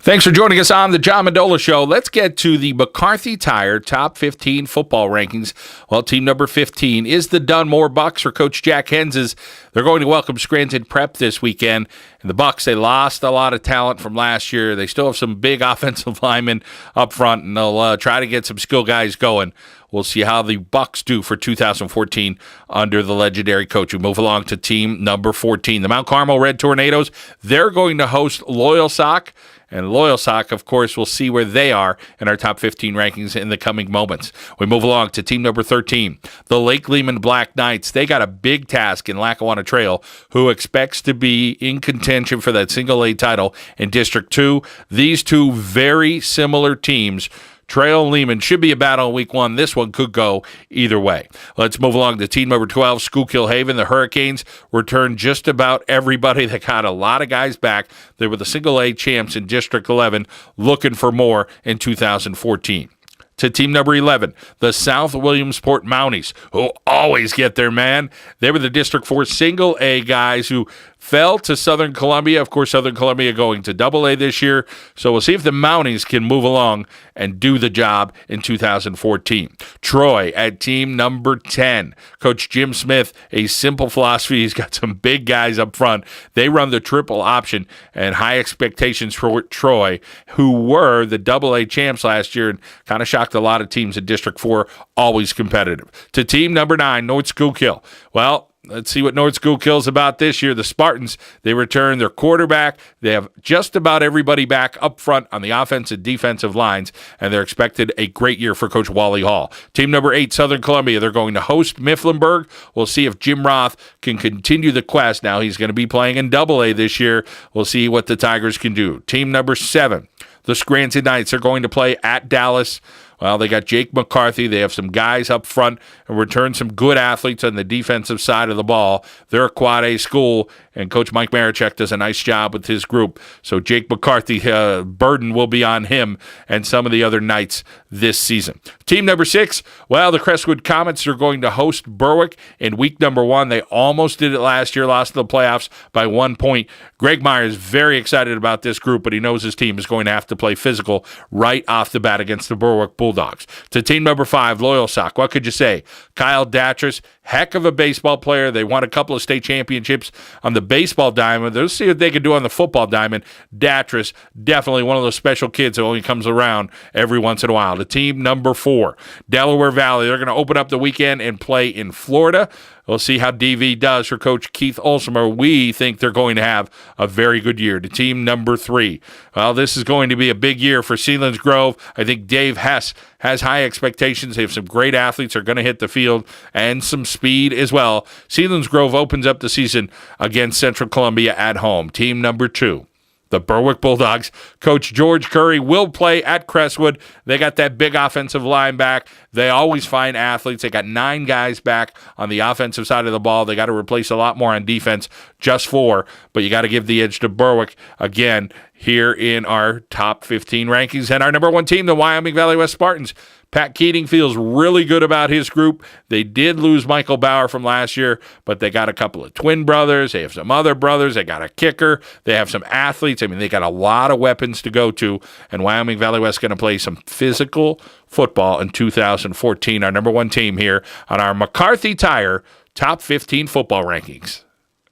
Thanks for joining us on the John Mendola Show. Let's get to the McCarthy Tire Top 15 football rankings. Well, team number 15 is the Dunmore Bucks for Coach Jack Hens's. They're going to welcome Scranton Prep this weekend. And the Bucks, they lost a lot of talent from last year. They still have some big offensive linemen up front, and they'll try to get some skill guys going. We'll see how the Bucks do for 2014 under the legendary coach. We move along to team number 14, the Mount Carmel Red Tornadoes. They're going to host Loyalsock. And Loyalsock, of course, will see where they are in our top 15 rankings in the coming moments. We move along to team number 13, the Lake Lehman Black Knights. They got a big task in Lackawanna Trail, who expects to be in contention for that single A title in District 2. These two very similar teams, Trail and Lehman, should be a battle in week one. This one could go either way. Let's move along to team number 12, Schuylkill Haven. The Hurricanes returned just about everybody. They got a lot of guys back. They were the single A champs in District 11, looking for more in 2014. To team number 11, the South Williamsport Mounties, who always get their man. They were the District 4 single A guys who fell to Southern Columbia. Of course, Southern Columbia going to double A this year. So we'll see if the Mounties can move along and do the job in 2014. Troy at team number 10. Coach Jim Smith, a simple philosophy. He's got some big guys up front. They run the triple option and high expectations for Troy, who were the double A champs last year and kind of shocked a lot of teams in District 4, always competitive. To team number 9, North Schuylkill. Well, let's see what North Schuylkill's about this year. The Spartans, they return their quarterback. They have just about everybody back up front on the offensive and defensive lines, and they're expected a great year for Coach Wally Hall. Team number 8, Southern Columbia, they're going to host Mifflinburg. We'll see if Jim Roth can continue the quest. Now he's going to be playing in Double A this year. We'll see what the Tigers can do. Team number 7, the Scranton Knights, are going to play at Dallas. Well, they got Jake McCarthy. They have some guys up front and return some good athletes on the defensive side of the ball. They're a quad A school, and Coach Mike Marichek does a nice job with his group. So Jake McCarthy, burden will be on him and some of the other Knights this season. Team number 6, well, the Crestwood Comets are going to host Berwick in week number 1. They almost did it last year, lost the playoffs by 1 point. Greg Meyer is very excited about this group, but he knows his team is going to have to play physical right off the bat against the Berwick Bulldogs. To team number 5, Loyalsock. What could you say? Kyle Datris, heck of a baseball player. They won a couple of state championships on the baseball diamond. Let's see what they can do on the football diamond. Datris, definitely one of those special kids that only comes around every once in a while. To team number 4, Delaware Valley. They're going to open up the weekend and play in Florida. We'll see how DV does for Coach Keith Olsemer. We think they're going to have a very good year. To team number 3, well, this is going to be a big year for Sealands Grove. I think Dave Hess has high expectations. They have some great athletes that are going to hit the field and some speed as well. Sealands Grove opens up the season against Central Columbia at home. Team number 2, the Berwick Bulldogs. Coach George Curry will play at Crestwood. They got that big offensive line back. They always find athletes. They got 9 guys back on the offensive side of the ball. They got to replace a lot more on defense, just 4. But you got to give the edge to Berwick again here in our top 15 rankings. And our number 1 team, the Wyoming Valley West Spartans. Pat Keating feels really good about his group. They did lose Michael Bauer from last year, but they got a couple of twin brothers. They have some other brothers. They got a kicker. They have some athletes. I mean, they got a lot of weapons to go to, and Wyoming Valley West is going to play some physical football in 2014. Our number 1 team here on our McCarthy Tire Top 15 football rankings.